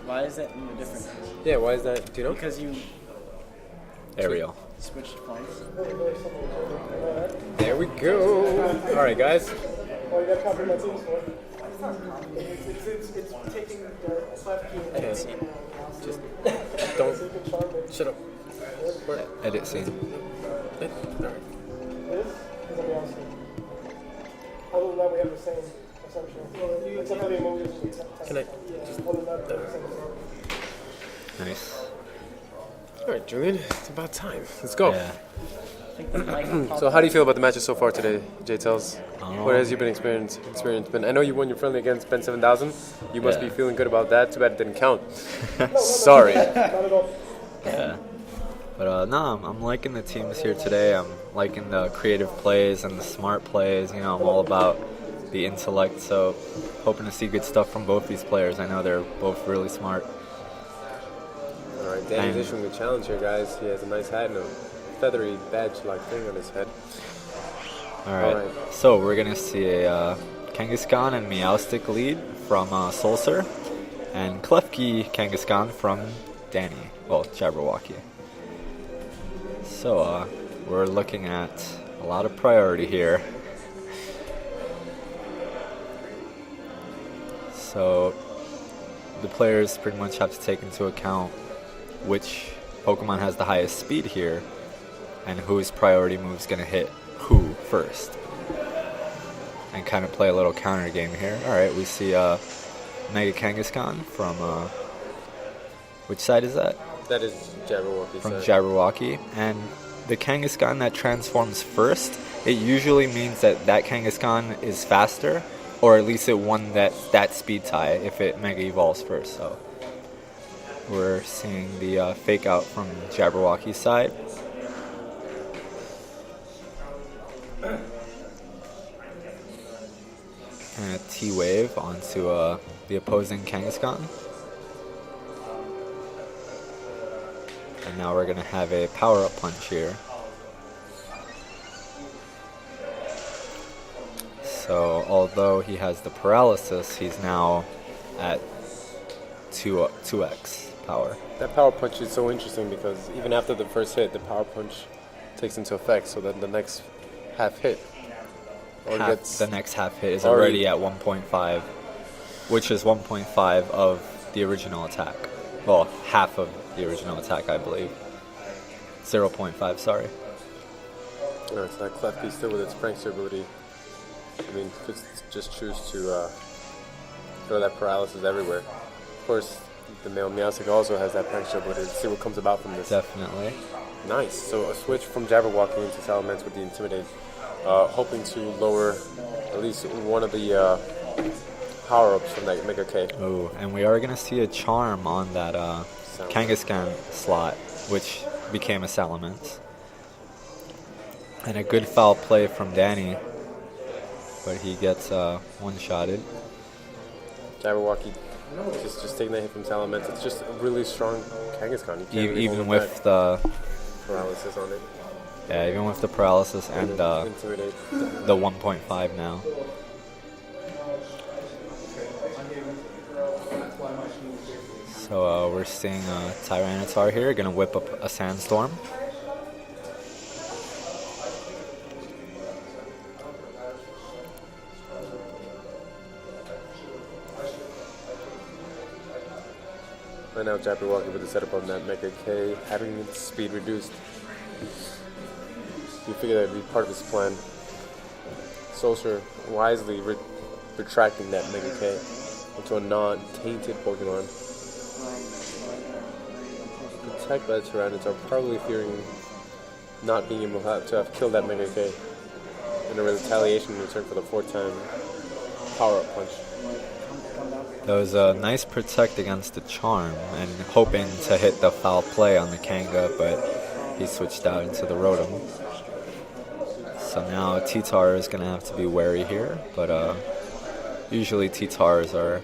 Why is that different? Yeah, why is that? Do you know? Because you Aerial. switched flanks. There we go. All right, guys. Well, you got to copy my teams for it. It's taking the left key and Just don't. Shut up. Edit scene. It is? Because I'll be honest with you. Other than that, we have the same assumption. Except for the emojis. Can I? Other than that, we have the same. Nice. All right, Julian. It's about time. Let's go. Yeah. So, how do you feel about the matches so far today, J-Tells? What has you been experienced? I know you won your friendly against Ben 7000. You must be feeling good about that. Too bad it didn't count. Sorry. Not at all. Yeah. But no, I'm liking the teams here today. I'm liking the creative plays and the smart plays. You know, I'm all about the intellect. So, hoping to see good stuff from both these players. I know they're both really smart. All right, Danny's issuing a challenge here, guys. He has a nice hat and a feathery badge-like thing on his head. All right. So we're gonna see a Kangaskhan and Meowstic lead from Soulsur, and Klefki Kangaskhan from Danny. Well, Jabberwocky. So we're looking at a lot of priority here. So the players pretty much have to take into account which Pokemon has the highest speed here, and whose priority move is going to hit who first. And kind of play a little counter game here. Alright, we see Mega Kangaskhan from, which side is that? That is Jabberwocky. From Jabberwocky. And the Kangaskhan that transforms first, it usually means that that Kangaskhan is faster, or at least it won that speed tie if it Mega Evolves first. So we're seeing the fake out from Jabberwocky's side. And a T-Wave onto the opposing Kangaskhan. And now we're going to have a power-up punch here. So, although he has the paralysis, he's now at 2x power. That power punch is so interesting because even after the first hit, the power punch takes into effect, so that the next half hit the next half hit is already at 1.5, which is 1.5 of the original attack. Well, half of the original attack, I believe. 0.5, sorry. No, it's not Klefki still with its prankster ability. I mean, could just choose to throw that paralysis everywhere. Of course, the male Meowstic also has that prankster ability. Let's see what comes about from this. Definitely. Nice. So a switch from Jabberwocky into Salamence with the Intimidate. Hoping to lower at least one of the power-ups from that Mega K. Oh, and we are going to see a Charm on that Kangaskhan slot, which became a Salamence. And a good foul play from Danny, but he gets one-shotted. Jabberwocky just taking that hit from Salamence. It's just a really strong Kangaskhan. Even with the paralysis on it. Yeah, even with the paralysis and the 1.5 now. So we're seeing Tyranitar here, gonna whip up a Sandstorm. Right now, Jabberwocky with the setup on that Mega K, having its speed reduced. You figure that would be part of his plan. Soulsur wisely retracting that Mega K into a non-tainted Pokemon. Attacked by the Tyranitar, probably fearing not being able to have killed that Mega K in a retaliation in return for the 4-time power-up punch. That was a nice protect against the Charm and hoping to hit the foul play on the Kanga, but he switched out into the Rotom. So now T-Tar is going to have to be wary here, but usually T-Tars are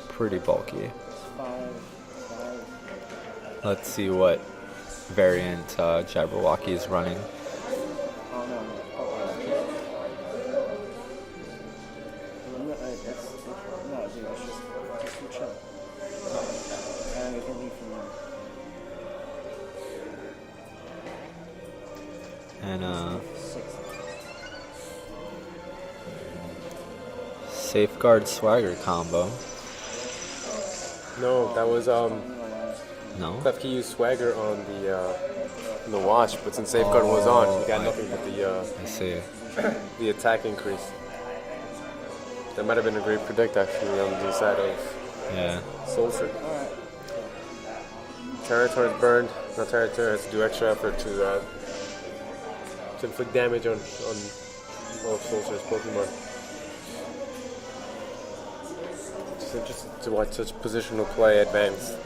pretty bulky. Let's see what variant Jabberwocky is running. And Safeguard Swagger combo. No, that was No? Klefki used Swagger on the watch, but since Safeguard was on, he got nothing but I see. the attack increase. That might have been a great predict actually on the side of Yeah. Soulsur. Tyranitar is burned. Now Tyranitar has to do extra effort to inflict damage on all of Soulsur's Pokemon. Just interesting to watch such positional play advance.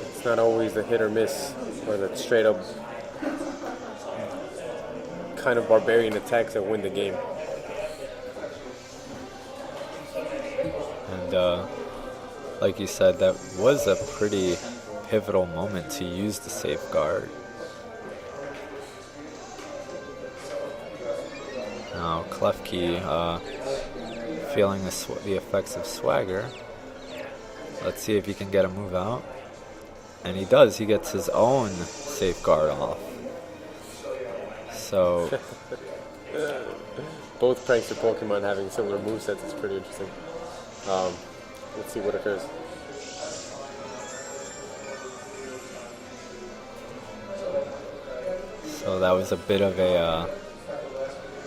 It's not always a hit or miss, or the straight up kind of barbarian attacks that win the game. And like you said, that was a pretty pivotal moment to use the Safeguard. Now Klefki feeling the effects of Swagger. Let's see if he can get a move out. And he does. He gets his own Safeguard off. So Both prankster Pokemon having similar movesets is pretty interesting. Let's see what occurs. So that was a bit of a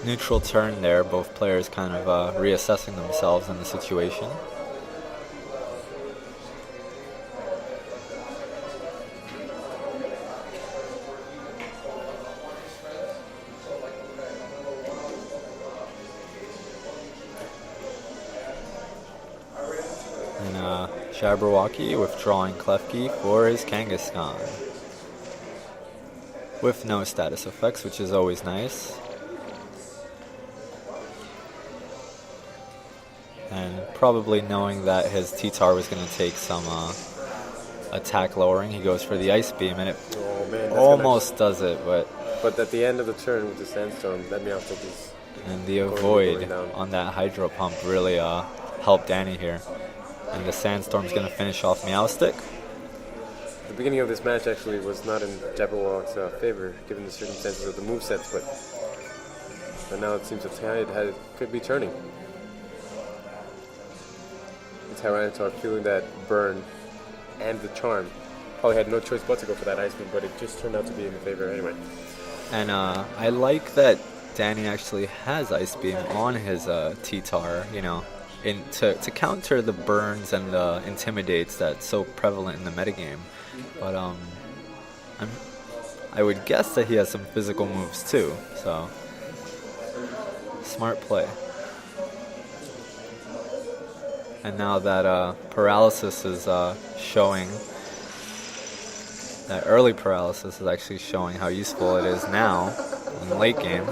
neutral turn there. Both players kind of reassessing themselves in the situation. And Jabberwocky withdrawing Klefki for his Kangaskhan. With no status effects, which is always nice. And probably knowing that his T-Tar was going to take some attack lowering, he goes for the Ice Beam, and it almost does it, but at the end of the turn with the Sandstorm, that Meowstic is... And the Avoid on that Hydro Pump really helped Danny here. And the Sandstorm's going to finish off Meowstic. The beginning of this match actually was not in Jabberwock's favor, given the circumstances of the movesets, but now it seems the tide could be turning. The Tyranitar feeling that burn and the charm. Probably had no choice but to go for that Ice Beam, but it just turned out to be in the favor anyway. And I like that Danny actually has Ice Beam on his T-Tar, you know, to counter the burns and the intimidates that's so prevalent in the metagame. But I would guess that he has some physical moves too, so smart play. And now that paralysis is showing, that early paralysis is actually showing how useful it is now in the late game.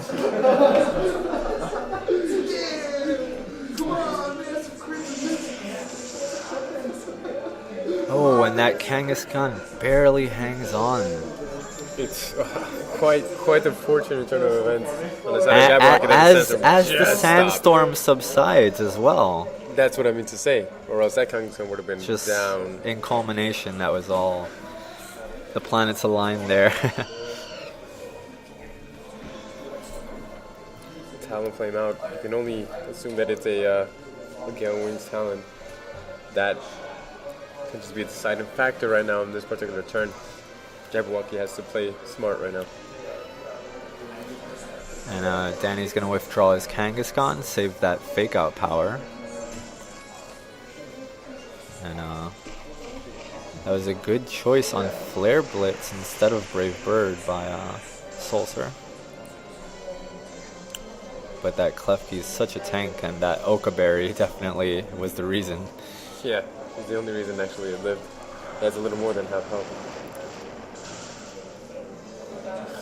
Oh, and that Kangaskhan barely hangs on. It's quite the fortunate turn of events on the side of Jabberwocky. As the Sandstorm subsides as well. That's what I mean to say, or else that Kangaskhan would have been Just down. in culmination, that was all. The planets aligned there. Talonflame out. You can only assume that it's a Gale Wings Talon. That can just be a deciding factor right now in this particular turn. Jabberwocky has to play smart right now. And Danny's going to withdraw his Kangaskhan, save that fake out power. And that was a good choice on Flare Blitz instead of Brave Bird by Soulsur. But that Klefki is such a tank, and that Okaberry definitely was the reason. Yeah, he's the only reason actually it lived. He has a little more than half health.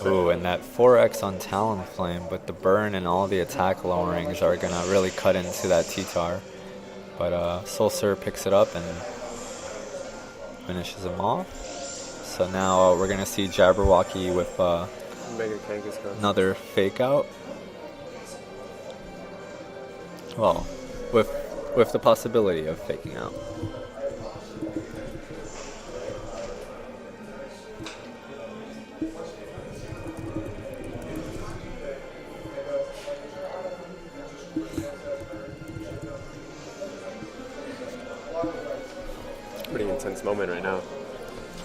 Ooh, and that 4X on Talonflame, but the burn and all the attack lowerings are going to really cut into that T-Tar. But Soulsur picks it up and finishes him off. So now we're going to see Jabberwocky with Mega Kangaskhan. another fake out. Well, with the possibility of faking out. pretty intense moment right now.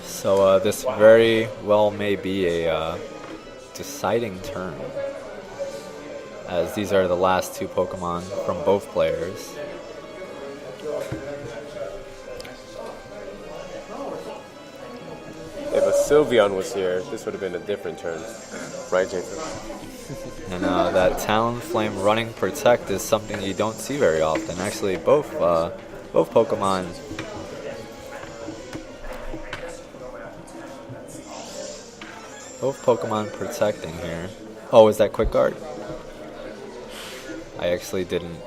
So this very well may be a deciding turn, as these are the last two Pokemon from both players. If a Sylveon was here, this would have been a different turn. Right, Jason? And that Talonflame running Protect is something you don't see very often. Actually, both Pokemon protecting here. Oh, is that Quick Guard? I actually didn't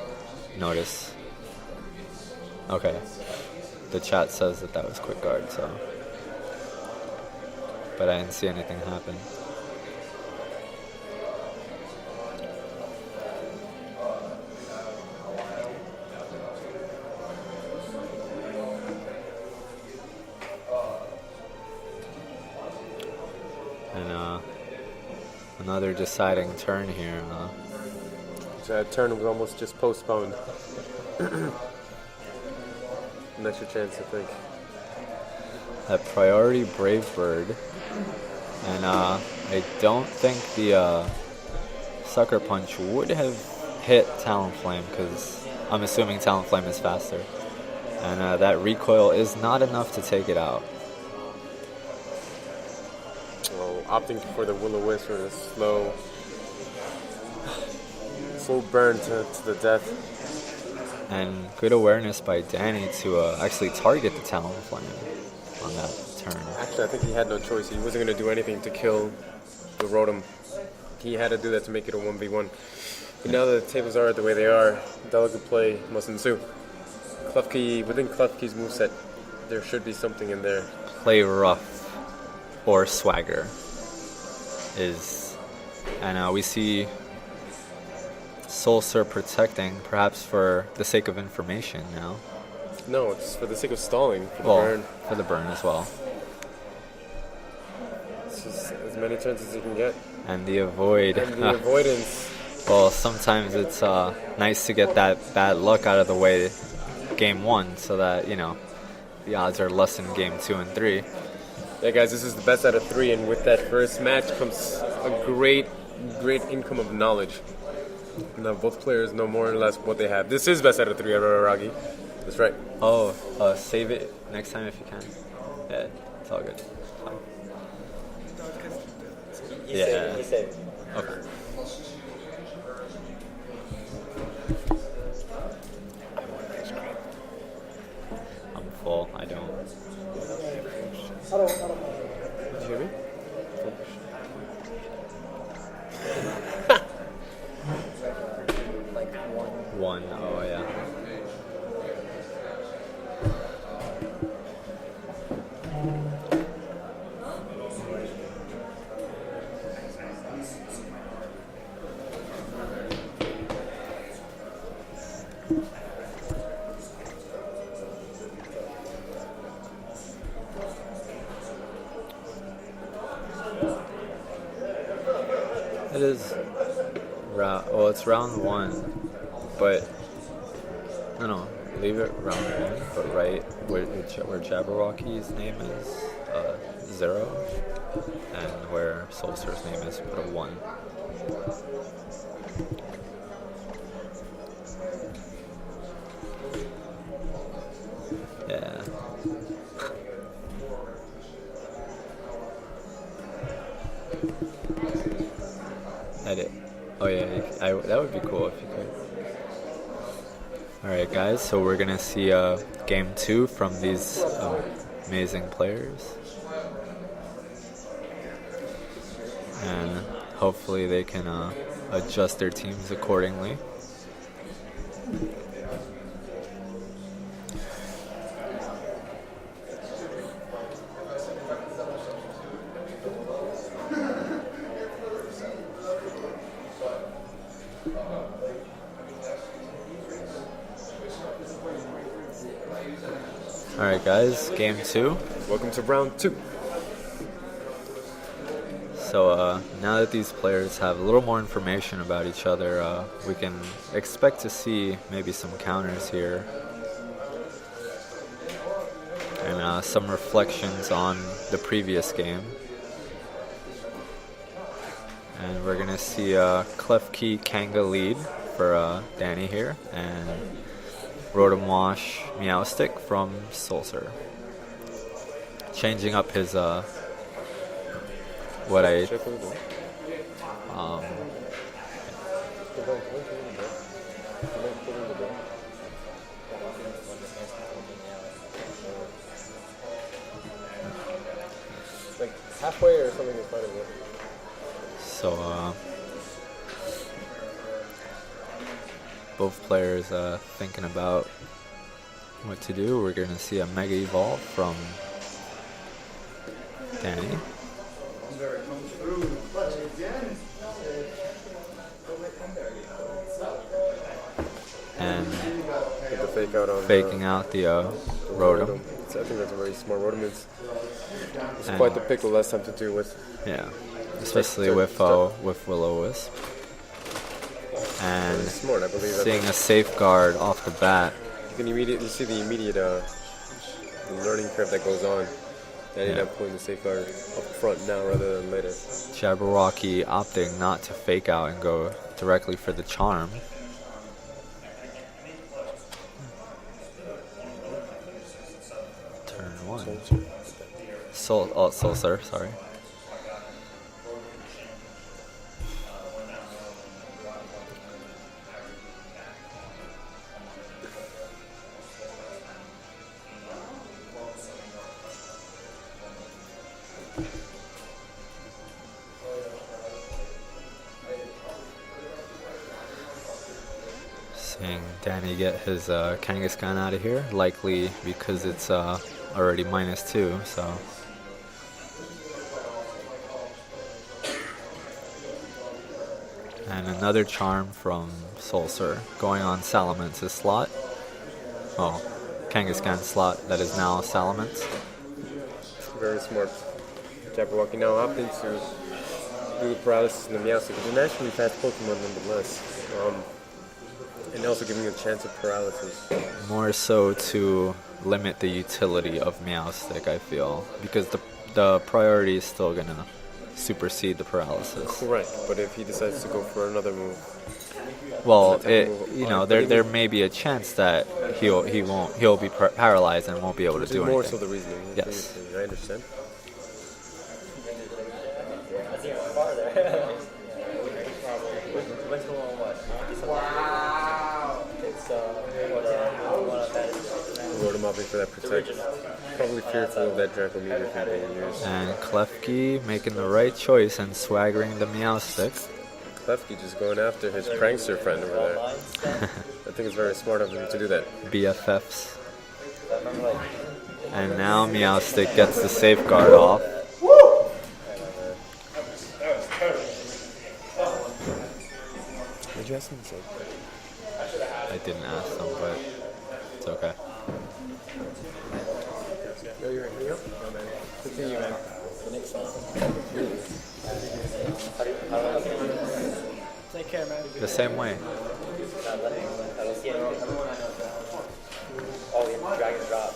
notice. Okay. The chat says that was Quick Guard, so. But I didn't see anything happen. And another deciding turn here. That turn was almost just postponed. An extra chance, I think. That priority Brave Bird. And I don't think the Sucker Punch would have hit Talonflame, because I'm assuming Talonflame is faster. And that recoil is not enough to take it out. Well, opting for the Will-O-Wisp or the slow burn to the death. And good awareness by Danny to actually target the Talonflame on that turn. Actually, I think he had no choice. He wasn't going to do anything to kill the Rotom. He had to do that to make it a 1v1. But now that the tables are the way they are, delicate play must ensue. Klefki, within Klefki's moveset, there should be something in there. Play rough or swagger is, and we see Soulsur protecting, perhaps for the sake of information now. No, it's for the sake of stalling, for the Well, burn. for the burn as well. It's just as many turns as you can get. And the avoid. And the avoidance. Well, sometimes it's nice to get that bad luck out of the way game 1, so that, you know, the odds are less in game 2 and 3. Yeah, guys, this is the best out of 3, and with that first match comes a great income of knowledge. Now both players know more or less what they have. This is best out of 3, Araragi. That's right. Oh, save it next time if you can. Yeah, it's all good. Fine. Yeah. Okay. I'm full. I don't. I don't know. Did you hear me? Like one. One. Oh, yeah. It is well, it's round 1, but no, leave it round 1, but right where Jabberwocky's name is 0, and where Soulsur's name is, put a 1. Yeah. Edit. Oh yeah, that would be cool if you could. Alright guys, so we're gonna see game 2 from these amazing players. And hopefully they can adjust their teams accordingly. Alright guys, game 2. Welcome to round 2. So now that these players have a little more information about each other, we can expect to see maybe some counters here. And some reflections on the previous game. And we're gonna see Clef Key Kanga lead for Danny here, and Rotom Wash Meowstic from Soulsur. Changing up his what I like halfway or something is fine with it. so both players thinking about what to do. We're gonna see a Mega Evolve from Danny. And With the fake out on faking out the Rotom. So I think that's a very smart Rotom. It's And- quite the pick with less time to do with. Yeah, especially with Will-O-Wisp. And Very smart, I believe. seeing a safeguard off the bat. You can immediately see the immediate learning curve that goes on. They ended up pulling the safeguard up front now rather than later. Jabberwocky opting not to fake out and go directly for the charm. Turn one. Soulsur, sorry. Seeing Danny get his Kangaskhan out of here, likely because it's already -2, so. And another charm from Soulsur, going on Salamance's slot. Oh, Kangaskhan slot that is now Salamence. Very smart. Jabberwocky now opting to do the paralysis in the Meowstic. It's a naturally fast Pokemon nonetheless. And also giving a chance of paralysis. More so to limit the utility of Meowstic, I feel, because the priority is still gonna supersede the paralysis. Correct, but if he decides to go for another move, Well, there may be a chance that he'll be paralyzed and won't be able to do more anything. so the reasoning. Yes. I understand. Rotom opting for that protect. Probably fearful of that Draco Meteor if being used. And Klefki making the right choice and swaggering the Meowstic. Klefki just going after his prankster friend over there. I think it's very smart of him to do that. BFFs. And now Meowstic gets the safeguard off. Did you ask him to say? I didn't ask them, but it's okay. Yo, you're here? No, man. Continue, man. Take care, man. The same way. Dragon drop.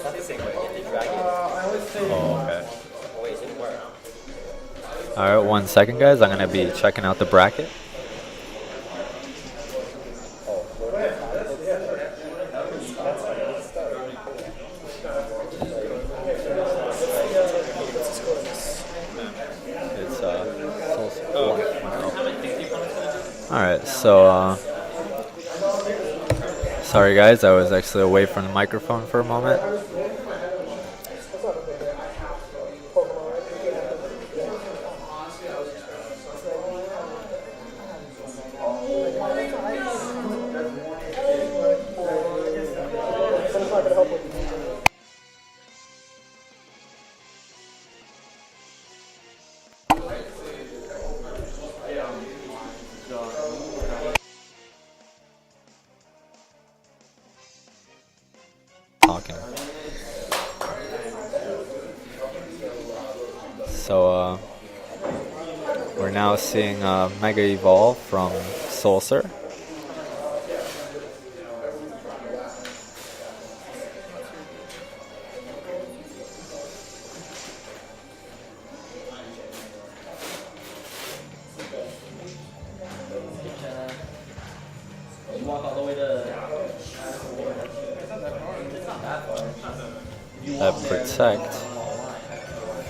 Not the same way. The dragon. Oh, okay. Oh, wait, it didn't work. Alright, 1 second, guys. I'm going to be checking out the bracket. It's Alright, so sorry guys, I was actually away from the microphone for a moment. Talking. So we're now seeing Mega Evolve from Soulsur. that protect.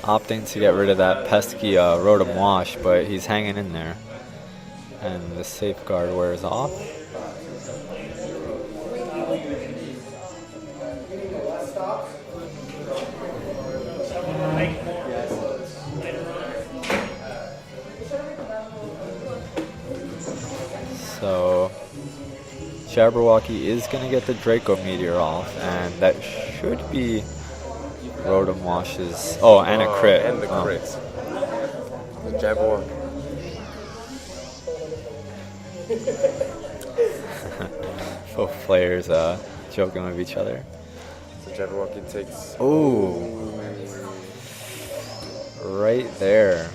Opting to get rid of that pesky Rotom Wash, but he's hanging in there. And the safeguard wears off. So Jabberwocky is going to get the Draco Meteor off, and that should be Rotom Wash's. Oh, and a crit. And the crit. The Jabberwocky. Both players joking with each other. So Jabberwocky takes. Ooh. Right there.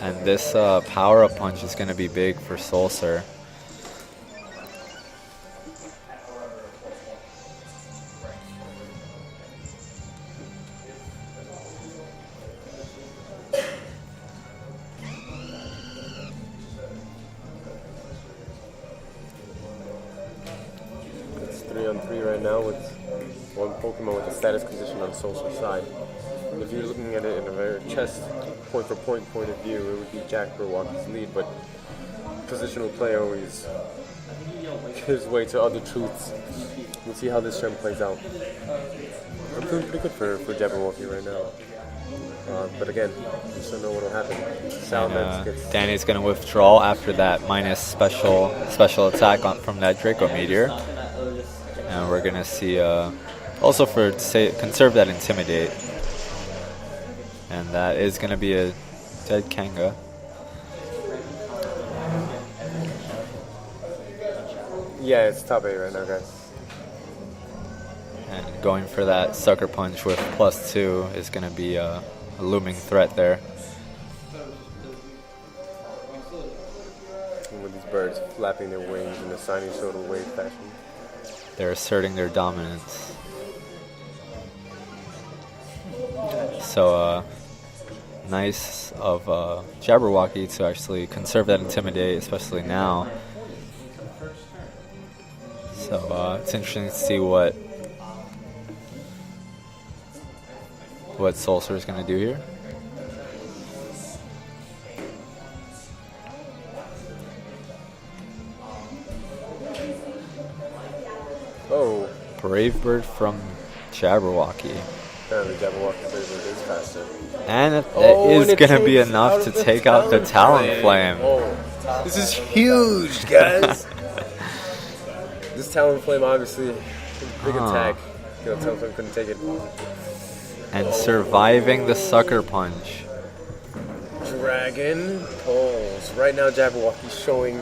And this power-up punch is going to be big for Soulsur. It's 3-on-3 right now with one Pokemon with a status condition on Soulsur's side. And if you're looking at it in a very chess point-for-point point of view, it would be Jabberwocky's lead, but positional play always gives way to other truths. We'll see how this turn plays out. I'm feeling pretty good for Jabberwocky right now. But again, you just don't know what will happen. Salamence gets... Danny's going to withdraw after that minus special attack from that Draco Meteor. And we're going to see, also for conserve that Intimidate. And that is going to be a dead Kanga. Yeah, it's top 8 right now, guys. And going for that Sucker Punch with +2 is going to be a looming threat there. And with these birds flapping their wings in a sinusoidal wave fashion. They're asserting their dominance. So, nice of Jabberwocky to actually conserve that Intimidate, especially now. So, it's interesting to see what Soulsur is going to do here. Oh. Brave Bird from Jabberwocky. Apparently Jabberwocky's Brave Bird is faster. And that is going to be enough to take out the Talonflame. Oh, this is huge, guys. This Talonflame, obviously, big attack. You know, Talonflame couldn't take it. And surviving the Sucker Punch. Dragon pulls. Right now, Jabberwocky's showing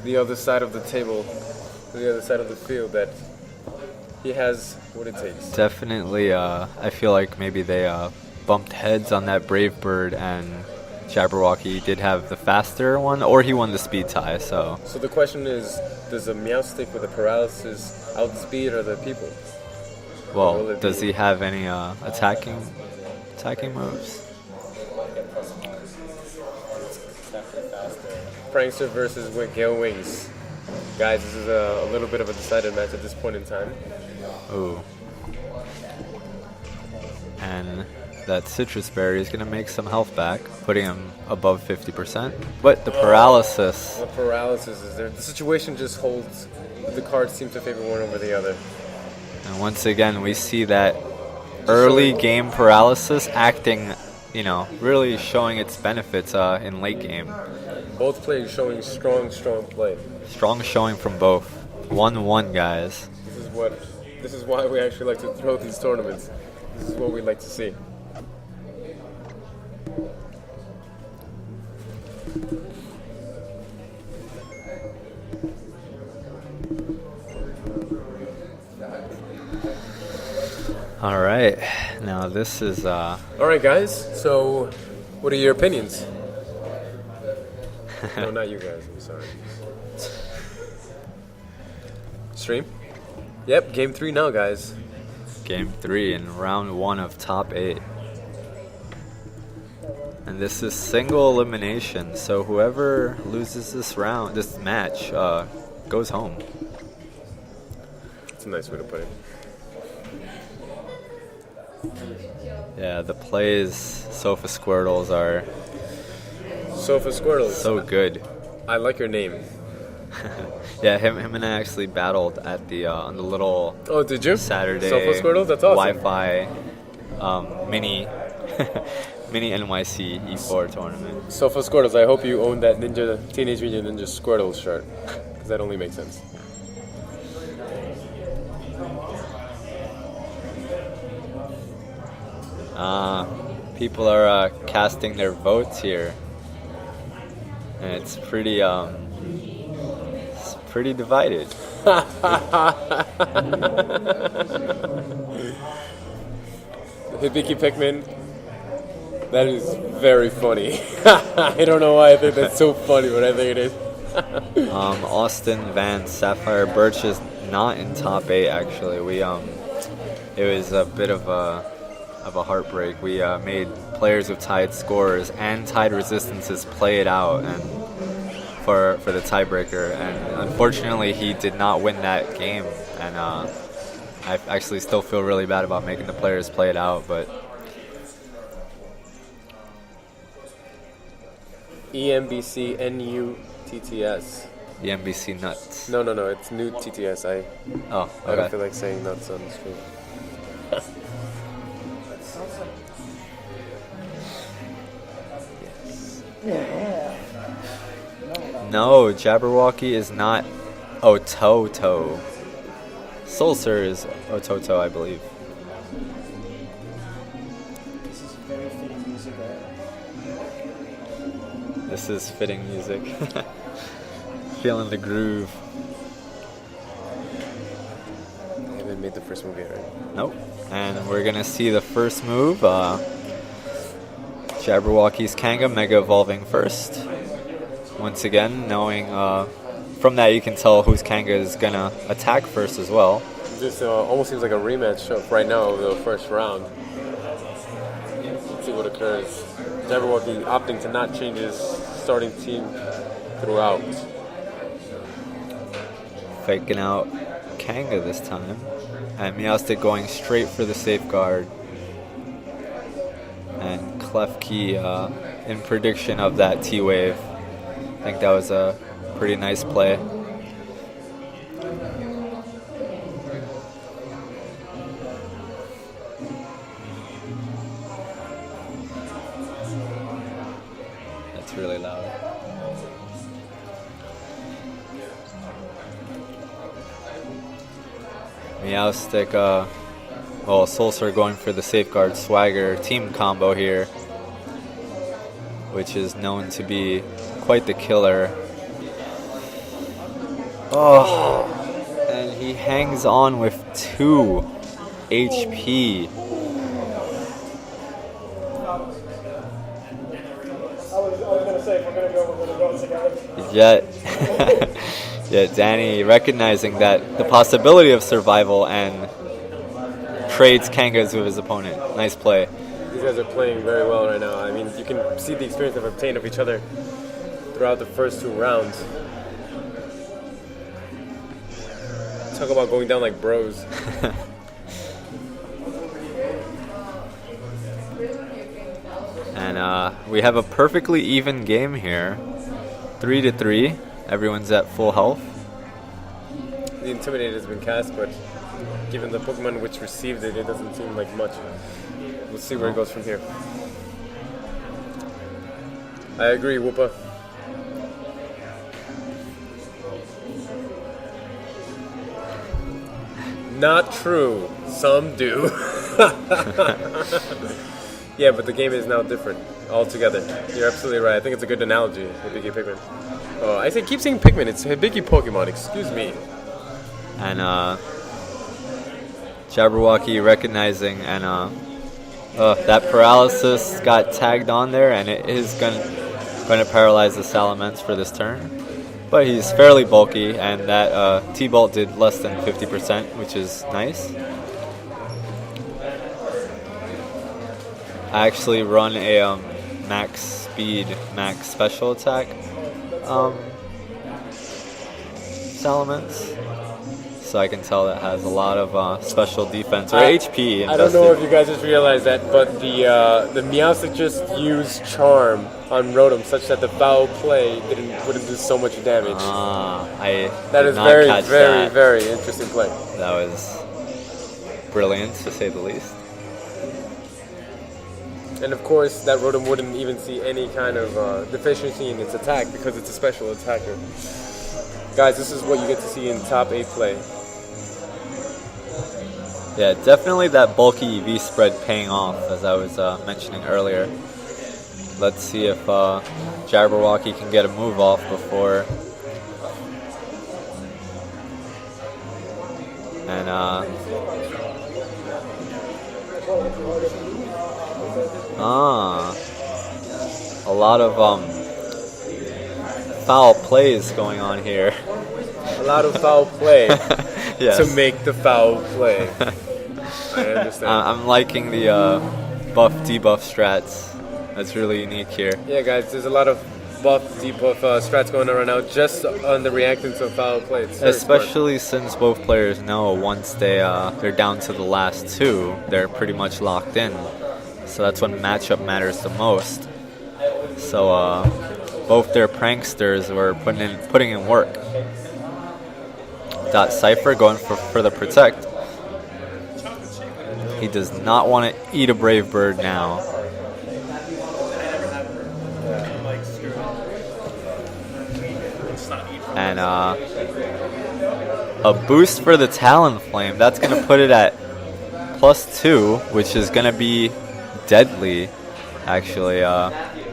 the other side of the table, the other side of the field, that he has what it takes. Definitely, I feel like maybe they bumped heads on that Brave Bird, and Jabberwocky did have the faster one, or he won the speed tie. So the question is, does a Meowstic with a paralysis outspeed other people? Well, does he have any attacking moves? Prankster versus Gale Wings. Guys, this is a little bit of a decided match at this point in time. Ooh. And that Citrus Berry is going to make some health back, putting him above 50%. But the paralysis... The paralysis is there. The situation just holds. The cards seem to favor one over the other. And once again, we see that early game paralysis acting, really showing its benefits in late game. Both players showing strong play. Strong showing from both. 1-1, guys. This is why we actually like to throw these tournaments. This is what we like to see. All right, now this is... All right, guys, so what are your opinions? No, not you guys, I'm sorry. Stream? Yep, game 3 now, guys. Game 3 in round 1 of top 8. And this is single elimination, so whoever loses this match, goes home. That's a nice way to put it. Yeah, the plays Sofa Squirtles are Sofa Squirtles. so good. I like your name. Yeah, him and I actually battled at the on the little Oh, did you? Saturday Sofa Squirtles? That's awesome. Wi-Fi mini mini NYCE4 tournament. Sofa Squirtles, I hope you own that Teenage Mutant Ninja Squirtles shirt. Because that only makes sense. People are casting their votes here, and it's pretty divided. Hibiki Pikmin, that is very funny. I don't know why I think that's so funny, but I think it is. Austin Van Sapphire Birch is not in top 8 actually. It was a bit of a heartbreak. We made players with tied scores and tied resistances play it out and for the tiebreaker, and unfortunately he did not win that game, and I actually still feel really bad about making the players play it out, but EMBC NUTTS. the NBC nuts. No, it's new TTS. I Oh, don't okay. feel like saying nuts on the stream. No, Jabberwocky is not Ototo. Soulsur is Ototo, I believe. This is very fitting music. This is fitting music. Feeling the groove. I haven't made the first move yet, right? Nope. And we're gonna see the first move. Jabberwocky's Kanga Mega Evolving first. Once again, knowing from that you can tell whose Kanga is gonna attack first as well. This almost seems like a rematch of right now of the first round. Let's see what occurs. Jabberwocky opting to not change his starting team throughout. Faking out Kanga this time. And Meowstic going straight for the safeguard. And Klefki in prediction of that T-Wave. I think that was a pretty nice play. That's really loud. Meowstic, Soulsur going for the Safeguard Swagger team combo here, which is known to be quite the killer. Oh, and he hangs on with 2 HP. I was going to say, if we're going to go together. Yet Danny recognizing that the possibility of survival and trades Kangas with his opponent. Nice play. These guys are playing very well right now. I mean, you can see the experience they've obtained of each other throughout the first 2 rounds. Talk about going down like bros. And we have a perfectly even game here. 3-3. Everyone's at full health. The Intimidator has been cast, but given the Pokemon which received it, it doesn't seem like much. We'll see where it goes from here. I agree, Whoopa. Not true. Some do. Yeah, but the game is now different altogether. You're absolutely right. I think it's a good analogy, Hibiki Pikmin. Oh, I keep saying Pikmin. It's Hibiki Pokemon. Excuse me. And Jabberwocky recognizing, and that paralysis got tagged on there, and it is going to paralyze the Salamence for this turn. But he's fairly bulky, and that T-Bolt did less than 50%, which is nice. I actually run a max speed, max special attack Salamence. so I can tell that has a lot of special defense or HP invested. I don't know if you guys just realized that, but the Meowstic just used Charm on Rotom such that the foul play wouldn't do so much damage. That is very, very, very interesting play. That was brilliant, to say the least. And of course, that Rotom wouldn't even see any kind of deficiency in its attack because it's a special attacker. Guys, this is what you get to see in top 8 play. Yeah, definitely that bulky EV spread paying off, as I was mentioning earlier. Let's see if Jabberwocky can get a move off before. And a lot of foul plays going on here. A lot of foul play Yes. to make the foul play. I understand. I'm liking the buff debuff strats. That's really unique here. Yeah, guys, there's a lot of buff, debuff strats going on right now just on the reactance of foul play. It's very Especially since both players know once they're down to the last 2, they're pretty much locked in. So that's when matchup matters the most. So both their pranksters were putting in work. Cypher going for the protect. He does not want to eat a Brave Bird now. And a boost for the Talonflame. That's going to put it at +2, which is going to be deadly, actually.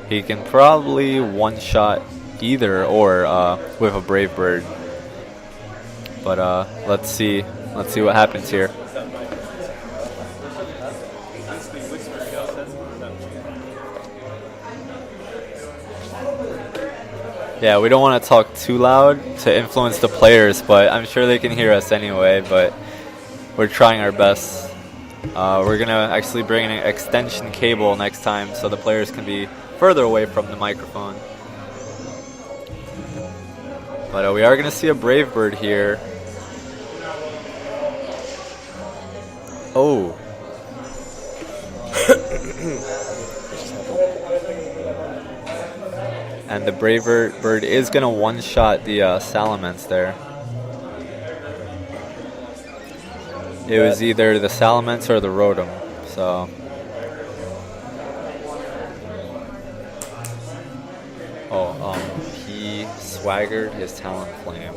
He can probably one-shot either or with a Brave Bird. But let's see what happens here. Yeah, we don't want to talk too loud to influence the players, but I'm sure they can hear us anyway, but we're trying our best. We're going to actually bring an extension cable next time so the players can be further away from the microphone. But we are going to see a Brave Bird here. Oh. And the Brave Bird is going to one-shot the Salamence there. It was either the Salamence or the Rotom, so... he swaggered his Talonflame.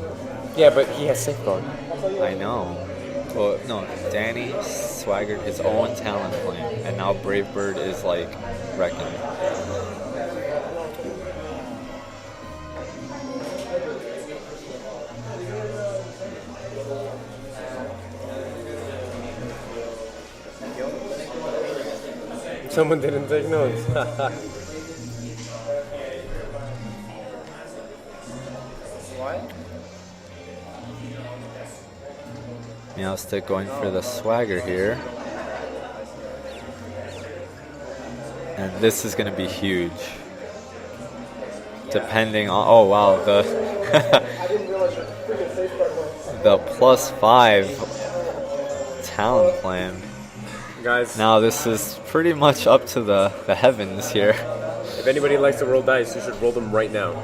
Yeah, but he has Safeguard. I know. Well, no, Danny swaggered his own Talonflame, and now Brave Bird is, like, wrecking it. Someone didn't take notes. Meowstic going for the swagger here. And this is going to be huge. Depending on... Oh, wow. The the +5 Talonflame. Guys, Now this is pretty much up to the heavens here. if anybody likes to roll dice, you should roll them right now.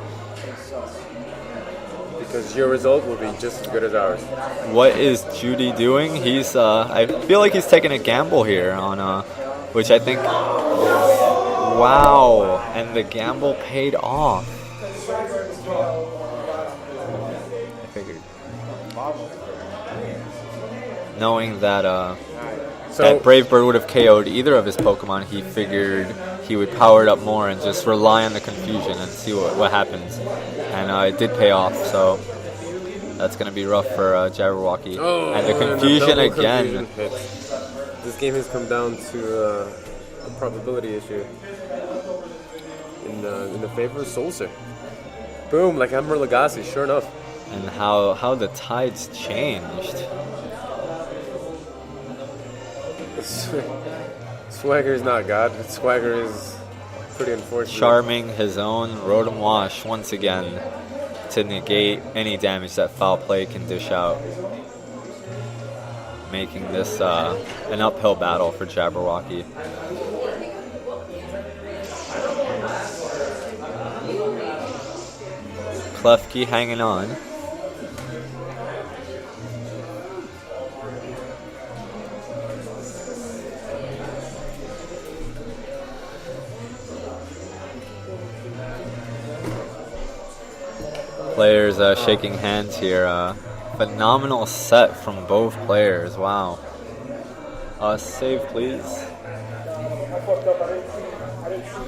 Because your result will be just as good as ours. What is Judy doing? He's I feel like he's taking a gamble here on which I think, wow, and the gamble paid off. I figured, knowing that that Brave Bird would have KO'd either of his Pokemon, he figured he would power it up more and just rely on the confusion and see what happens. And it did pay off, so that's going to be rough for Jabberwocky. Oh, and the confusion again. This game has come down to a probability issue in the favor of Soulsur. Boom, like Emerald Lagasse, sure enough. And how the tides changed. Swagger is not God. Swagger is pretty unfortunate. Charming his own Rotom Wash once again to negate any damage that foul play can dish out. making this an uphill battle for Jabberwocky. Klefki hanging on. Players shaking hands here. Phenomenal set from both players. Wow. Save, please. I fucked up. I didn't see